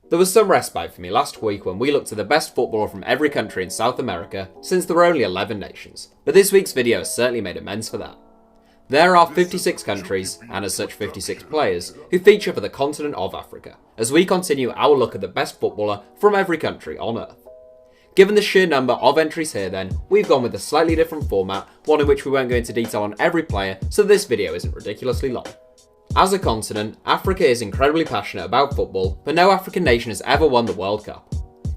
There was some respite for me last week when we looked at the best footballer from every country in South America, since there were only 11 nations, but this week's video has certainly made amends for that. There are 56 countries, and as such 56 players, who feature for the continent of Africa, as we continue our look at the best footballer from every country on Earth. Given the sheer number of entries here then, we've gone with a slightly different format, one in which we won't go into detail on every player, so this video isn't ridiculously long. As a continent, Africa is incredibly passionate about football, but no African nation has ever won the World Cup.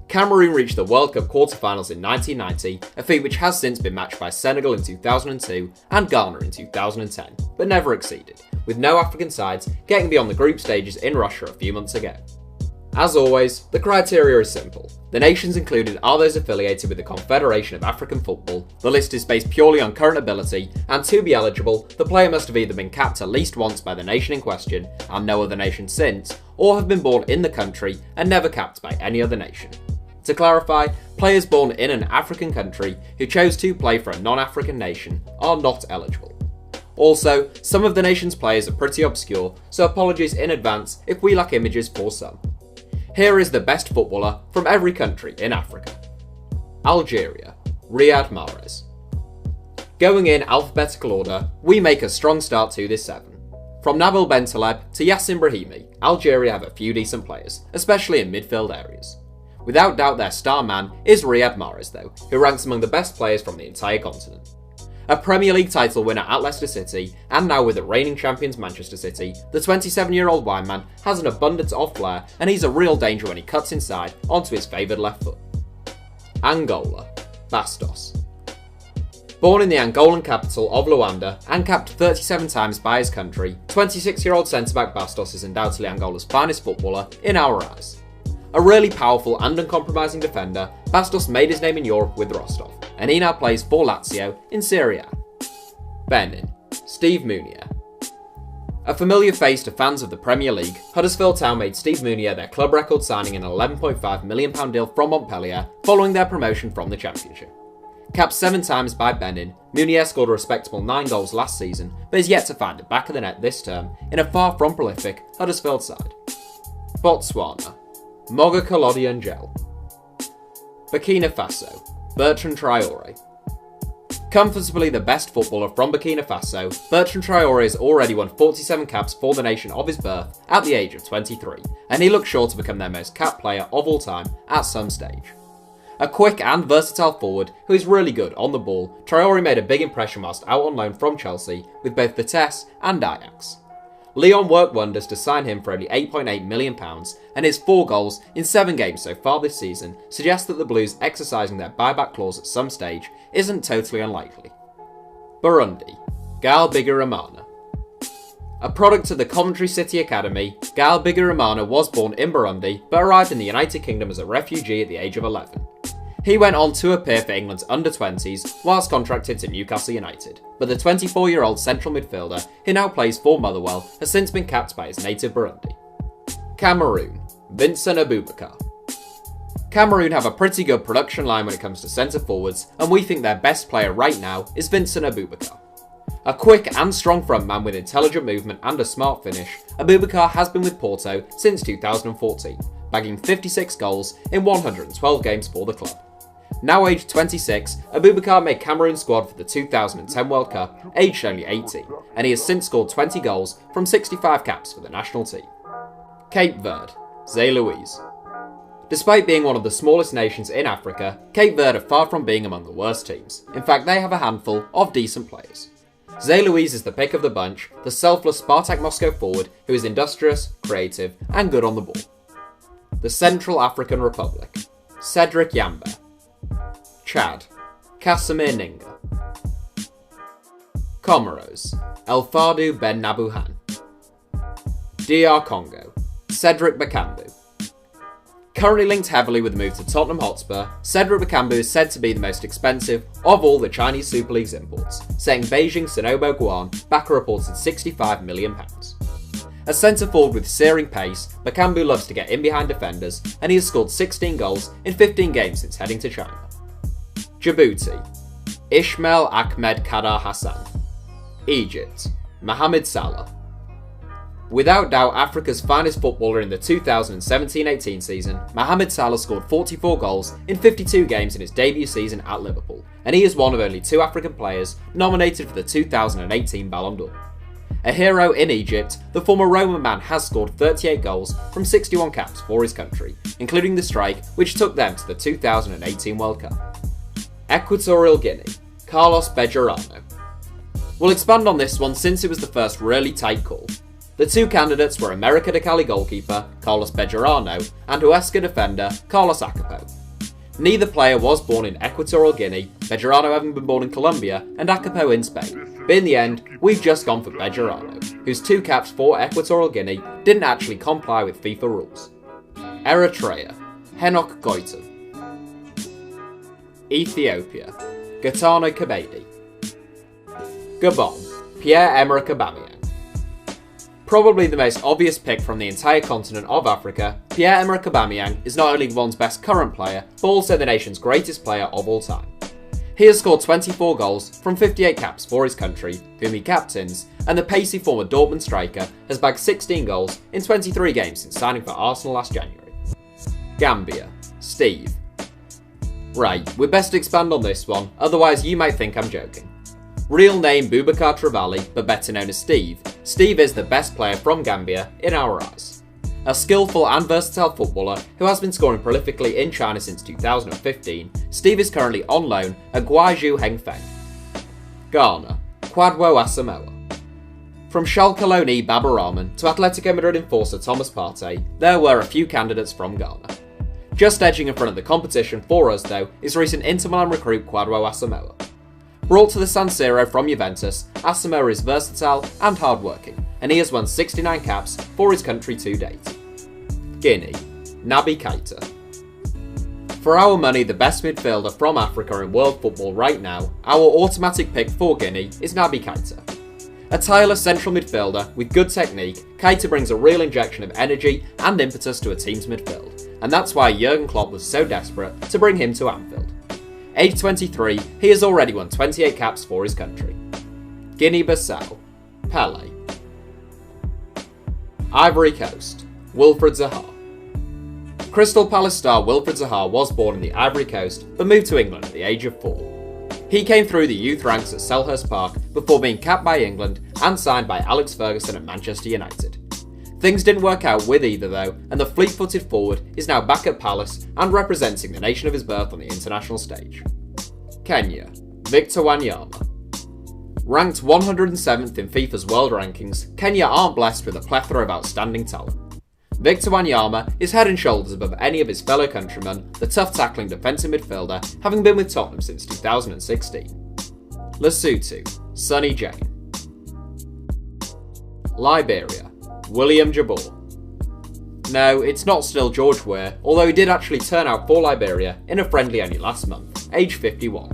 Cameroon reached the World Cup quarterfinals in 1990, a feat which has since been matched by Senegal in 2002 and Ghana in 2010, but never exceeded, with no African sides getting beyond the group stages in Russia a few months ago. As always, the criteria is simple. The nations included are those affiliated with the Confederation of African Football. The list is based purely on current ability, and to be eligible, the player must have either been capped at least once by the nation in question, and no other nation since, or have been born in the country and never capped by any other nation. To clarify, players born in an African country who chose to play for a non-African nation are not eligible. Also, some of the nation's players are pretty obscure, so apologies in advance if we lack images for some. Here is the best footballer from every country in Africa. Algeria, Riyad Mahrez. Going in alphabetical order, we make a strong start to this 7. From Nabil Bentaleb to Yassin Brahimi, Algeria have a few decent players, especially in midfield areas. Without doubt their star man is Riyad Mahrez though, who ranks among the best players from the entire continent. A Premier League title winner at Leicester City, and now with the reigning champions Manchester City, the 27-year-old wineman has an abundance of flair and he's a real danger when he cuts inside onto his favoured left foot. Angola, Bastos. Born in the Angolan capital of Luanda and capped 37 times by his country, 26-year-old centre-back Bastos is undoubtedly Angola's finest footballer in our eyes. A really powerful and uncompromising defender, Bastos made his name in Europe with Rostov, and he now plays for Lazio in Serie A. Benin, Steve Mounier. A familiar face to fans of the Premier League, Huddersfield Town made Steve Mounier their club record signing an £11.5 million deal from Montpellier following their promotion from the Championship. Capped 7 times by Benin, Mounier scored a respectable 9 goals last season, but is yet to find the back of the net this term in a far from prolific Huddersfield side. Botswana, Moga Kolodi-Njel. Burkina Faso, Bertrand Traoré. Comfortably the best footballer from Burkina Faso, Bertrand Traoré has already won 47 caps for the nation of his birth at the age of 23, and he looks sure to become their most capped player of all time at some stage. A quick and versatile forward who is really good on the ball, Traoré made a big impression whilst out on loan from Chelsea with both Vitesse and Ajax. Lyon worked wonders to sign him for only £8.8 million, and his 4 goals in 7 games so far this season suggest that the Blues exercising their buyback clause at some stage isn't totally unlikely. Burundi, Gaël Bigirimana. A product of the Coventry City Academy, Gaël Bigirimana was born in Burundi but arrived in the United Kingdom as a refugee at the age of 11. He went on to appear for England's under-20s whilst contracted to Newcastle United, but the 24-year-old central midfielder who now plays for Motherwell has since been capped by his native Burundi. Cameroon, Vincent Aboubakar. Cameroon have a pretty good production line when it comes to centre forwards, and we think their best player right now is Vincent Aboubakar. A quick and strong frontman with intelligent movement and a smart finish, Aboubakar has been with Porto since 2014, bagging 56 goals in 112 games for the club. Now aged 26, Aboubakar made Cameroon's squad for the 2010 World Cup, aged only 18, and he has since scored 20 goals from 65 caps for the national team. Cape Verde, Zé Luiz. Despite being one of the smallest nations in Africa, Cape Verde are far from being among the worst teams. In fact, they have a handful of decent players. Zé Luiz is the pick of the bunch, the selfless Spartak Moscow forward who is industrious, creative, and good on the ball. The Central African Republic, Cedric Yamba. Chad, Casimir Ninga. Comoros, Elfadou Ben Nabouhan. DR Congo, Cedric Bakambu. Currently linked heavily with the move to Tottenham Hotspur, Cedric Bakambu is said to be the most expensive of all the Chinese Super League's imports, setting Beijing Sinobo Guan back a reported £65 million. A centre forward with searing pace, Bakambu loves to get in behind defenders, and he has scored 16 goals in 15 games since heading to China. Djibouti, Ismail Ahmed Kadar Hassan. Egypt, Mohamed Salah. Without doubt Africa's finest footballer in the 2017-18 season, Mohamed Salah scored 44 goals in 52 games in his debut season at Liverpool, and he is one of only 2 African players nominated for the 2018 Ballon d'Or. A hero in Egypt, the former Roman man has scored 38 goals from 61 caps for his country, including the strike which took them to the 2018 World Cup. Equatorial Guinea, Carlos Bejarano. We'll expand on this one since it was the first really tight call. The 2 candidates were America de Cali goalkeeper Carlos Bejarano and Huesca defender Carlos Acapo. Neither player was born in Equatorial Guinea, Bejarano having been born in Colombia and Acapo in Spain, but in the end, we've just gone for Bejarano, whose 2 caps for Equatorial Guinea didn't actually comply with FIFA rules. Eritrea, Henok Goitom. Ethiopia, Gaetano Kebede. Gabon, Pierre-Emerick Aubameyang. Probably the most obvious pick from the entire continent of Africa, Pierre-Emerick Aubameyang is not only Gabon's best current player, but also the nation's greatest player of all time. He has scored 24 goals from 58 caps for his country, whom he captains, and the pacey former Dortmund striker has bagged 16 goals in 23 games since signing for Arsenal last January. Gambia, Steve. Right, we'd best expand on this one, otherwise you might think I'm joking. Real name Boubacar Traoré, but better known as Steve, Steve is the best player from Gambia in our eyes. A skillful and versatile footballer who has been scoring prolifically in China since 2015, Steve is currently on loan at Gwangju Hengfeng. Ghana, Kwadwo Asamoah. From Schalke loanee Baba Rahman to Atletico Madrid enforcer Thomas Partey, there were a few candidates from Ghana. Just edging in front of the competition for us though is recent Inter Milan recruit Kwadwo Asamoah. Brought to the San Siro from Juventus, Asamoah is versatile and hard-working, and he has won 69 caps for his country to date. Guinea, Naby Keita. For our money, the best midfielder from Africa in world football right now, our automatic pick for Guinea is Naby Keita. A tireless central midfielder with good technique, Keita brings a real injection of energy and impetus to a team's midfield, and that's why Jurgen Klopp was so desperate to bring him to Anfield. Age 23, he has already won 28 caps for his country. Guinea-Bissau, Pele. Ivory Coast, Wilfried Zaha. Crystal Palace star Wilfried Zaha was born in the Ivory Coast but moved to England at the age of 4. He came through the youth ranks at Selhurst Park before being capped by England and signed by Alex Ferguson at Manchester United. Things didn't work out with either though, and the fleet-footed forward is now back at Palace and representing the nation of his birth on the international stage. Kenya, Victor Wanyama. Ranked 107th in FIFA's world rankings, Kenya aren't blessed with a plethora of outstanding talent. Victor Wanyama is head and shoulders above any of his fellow countrymen, the tough-tackling defensive midfielder having been with Tottenham since 2016. Lesotho, Sonny Jane. Liberia, William Jabor. No, it's not still George Weah, although he did actually turn out for Liberia in a friendly only last month, age 51.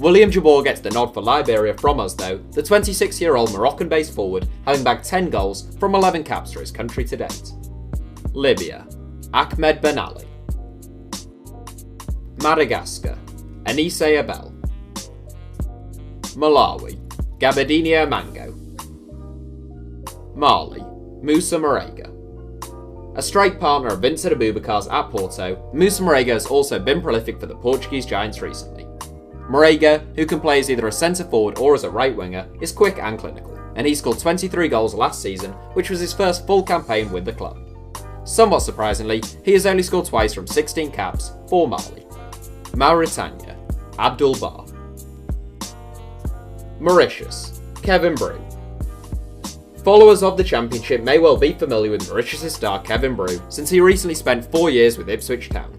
William Jabor gets the nod for Liberia from us though, the 26-year-old Moroccan-based forward having bagged 10 goals from 11 caps for his country to date. Libya, Ahmed Ben Ali. Madagascar, Anise Abel. Malawi, Gabadinho Mango. Mali, Moussa Marega. A strike partner of Vincent Aboubacar's at Porto, Moussa Marega has also been prolific for the Portuguese Giants recently. Marega, who can play as either a centre forward or as a right winger, is quick and clinical, and he scored 23 goals last season, which was his first full campaign with the club. Somewhat surprisingly, he has only scored twice from 16 caps for Mali. Mauritania, Abdul Bar. Mauritius, Kevin Brew. Followers of the Championship may well be familiar with Mauritius' star Kevin Brew, since he recently spent 4 years with Ipswich Town.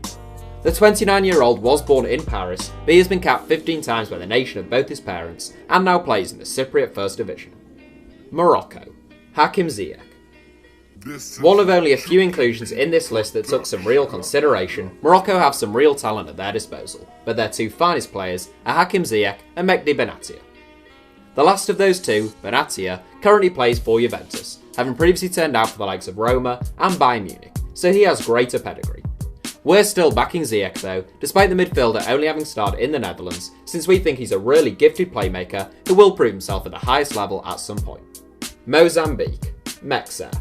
The 29-year-old was born in Paris, but he has been capped 15 times by the nation of both his parents, and now plays in the Cypriot First Division. Morocco, Hakim Ziyech. One of only a few inclusions in this list that took some real consideration, Morocco have some real talent at their disposal, but their 2 finest players are Hakim Ziyech and Mehdi Benatia. The last of those 2, Benatia, currently plays for Juventus, having previously turned out for the likes of Roma and Bayern Munich, so he has greater pedigree. We're still backing Ziyech though, despite the midfielder only having starred in the Netherlands, since we think he's a really gifted playmaker who will prove himself at the highest level at some point. Mozambique, Mexer.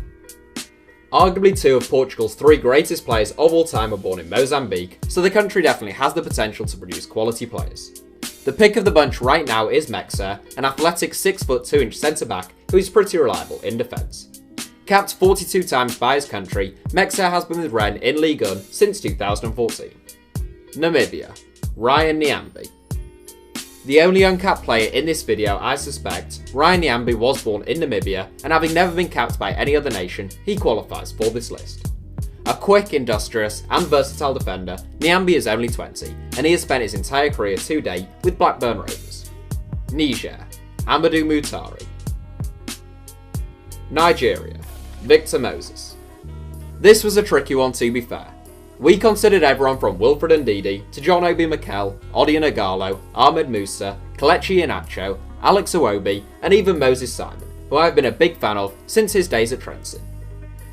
Arguably two of Portugal's three greatest players of all time were born in Mozambique, so the country definitely has the potential to produce quality players. The pick of the bunch right now is Mexer, an athletic 6'2" centre-back who is pretty reliable in defence. Capped 42 times by his country, Mexer has been with Rennes in Ligue 1 since 2014. Namibia. Ryan Nyambe. The only uncapped player in this video, I suspect, Ryan Nyambe was born in Namibia, and having never been capped by any other nation, he qualifies for this list. A quick, industrious, and versatile defender, Nyambe is only 20, and he has spent his entire career to date with Blackburn Rovers. Niger. Amadou Moutari. Nigeria. Victor Moses. This was a tricky one, to be fair. We considered everyone from Wilfred Ndidi to John Obi Mikel, Odion Igalo, Ahmed Musa, Kelechi Iheanacho, Alex Iwobi, and even Moses Simon, who I have been a big fan of since his days at Trenton.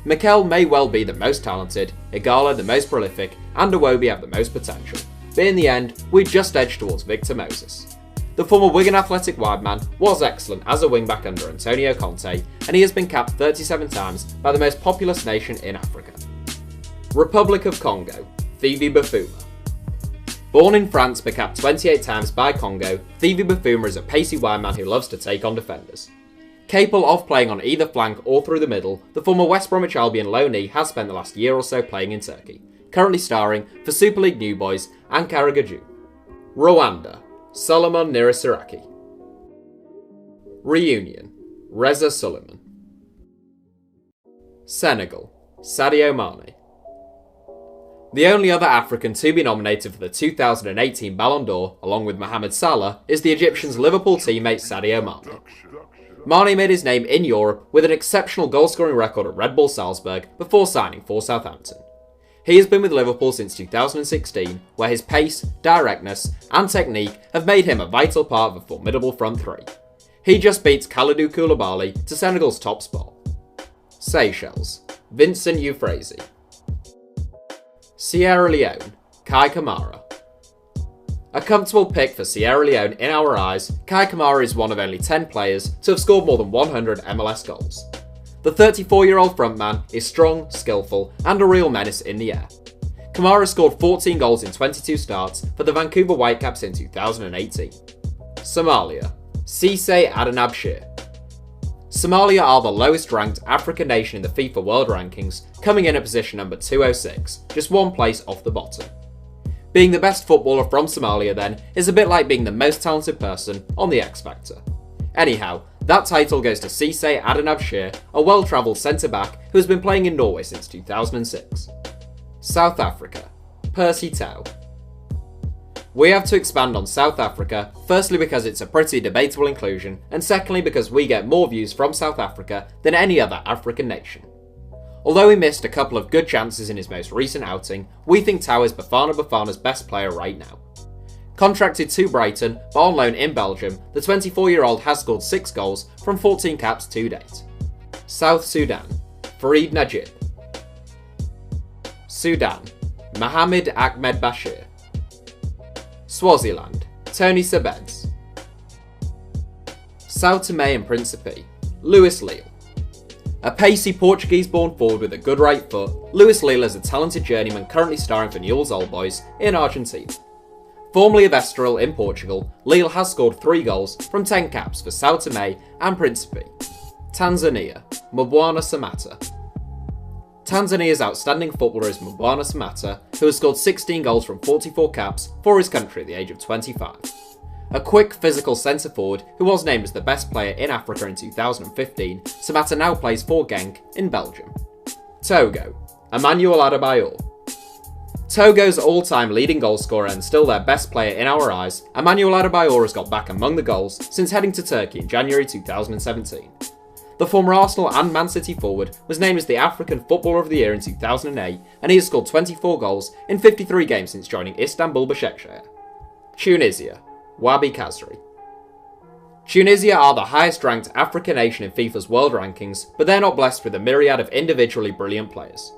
Mikel may well be the most talented, Igalo the most prolific, and Iwobi have the most potential, but in the end, we just edged towards Victor Moses. The former Wigan Athletic wideman was excellent as a wingback under Antonio Conte, and he has been capped 37 times by the most populous nation in Africa. Republic of Congo, Thivi Bafuma. Born in France but capped 28 times by Congo, Thivi Bafuma is a pacey wideman who loves to take on defenders. Capable of playing on either flank or through the middle, the former West Bromwich Albion loanee has spent the last year or so playing in Turkey, currently starring for Super League New Boys and Karagaju. Rwanda, Solomon Nirisiraki. Reunion, Reza Suleiman. Senegal, Sadio Mane. The only other African to be nominated for the 2018 Ballon d'Or, along with Mohamed Salah, is the Egyptian's Liverpool teammate Sadio Mane. Mane made his name in Europe with an exceptional goal-scoring record at Red Bull Salzburg before signing for Southampton. He has been with Liverpool since 2016, where his pace, directness, and technique have made him a vital part of a formidable front three. He just beats Kalidou Koulibaly to Senegal's top spot. Seychelles, Vincent Euphrase. Sierra Leone, Kai Kamara. A comfortable pick for Sierra Leone in our eyes, Kai Kamara is one of only 10 players to have scored more than 100 MLS goals. The 34-year-old frontman is strong, skillful, and a real menace in the air. Kamara scored 14 goals in 22 starts for the Vancouver Whitecaps in 2018. Somalia, Cisse Adenabshir. Somalia are the lowest ranked African nation in the FIFA World Rankings, coming in at position number 206, just one place off the bottom. Being the best footballer from Somalia then is a bit like being the most talented person on the X Factor. Anyhow, that title goes to Cisse Adenabshir, a well-travelled centre-back who has been playing in Norway since 2006. South Africa, Percy Tau. We have to expand on South Africa, firstly because it's a pretty debatable inclusion, and secondly because we get more views from South Africa than any other African nation. Although he missed a couple of good chances in his most recent outing, we think Tau is Bafana Bafana's best player right now. Contracted to Brighton, but on loan in Belgium, the 24-year-old has scored 6 goals from 14 caps to date. South Sudan, Farid Najib. Sudan, Mohamed Ahmed Bashir. Swaziland, Tony Sebeds. Sao Tome and Principe, Luis Leal. A pacey Portuguese-born forward with a good right foot, Luis Leal is a talented journeyman currently starring for Newell's Old Boys in Argentina. Formerly of Estoril in Portugal, Leal has scored 3 goals from 10 caps for Sao Tome and Principe. Tanzania, Mbwana Samata. Tanzania's outstanding footballer is Mbwana Samata, who has scored 16 goals from 44 caps for his country at the age of 25. A quick, physical centre-forward who was named as the best player in Africa in 2015, Samata now plays for Genk in Belgium. Togo, Emmanuel Adebayor. Togo's all-time leading goalscorer and still their best player in our eyes, Emmanuel Adebayor has got back among the goals since heading to Turkey in January 2017. The former Arsenal and Man City forward was named as the African Footballer of the Year in 2008, and he has scored 24 goals in 53 games since joining Istanbul Başakşehir. Tunisia, Wabi Kazri. Tunisia are the highest ranked African nation in FIFA's world rankings, but they're not blessed with a myriad of individually brilliant players.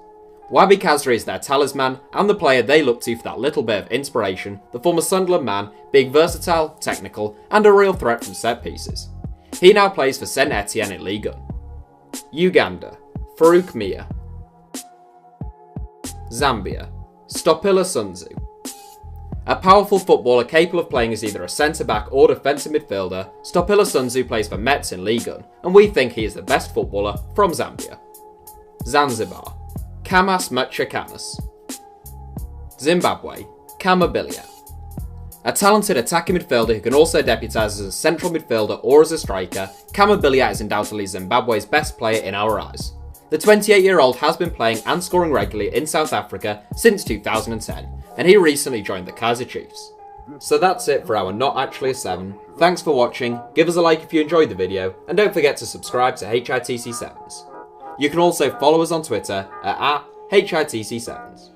Wabi Kazri is their talisman and the player they look to for that little bit of inspiration, the former Sunderland man being versatile, technical, and a real threat from set pieces. He now plays for Saint Etienne in Ligue 1. Uganda, Farouk Mia. Zambia, Stopilla Sunzu. A powerful footballer capable of playing as either a centre-back or defensive midfielder, Stopilla Sunzu plays for Mets in Ligue 1, and we think he is the best footballer from Zambia. Zanzibar, Kamas Mutchakanas. Zimbabwe, Kamabilia. A talented attacking midfielder who can also deputise as a central midfielder or as a striker, Kamabilia is undoubtedly Zimbabwe's best player in our eyes. The 28-year-old has been playing and scoring regularly in South Africa since 2010, and he recently joined the Kaizer Chiefs. So that's it for our Not Actually a 7. Thanks for watching, give us a like if you enjoyed the video, and don't forget to subscribe to HITC7s. You can also follow us on Twitter at HITC7s.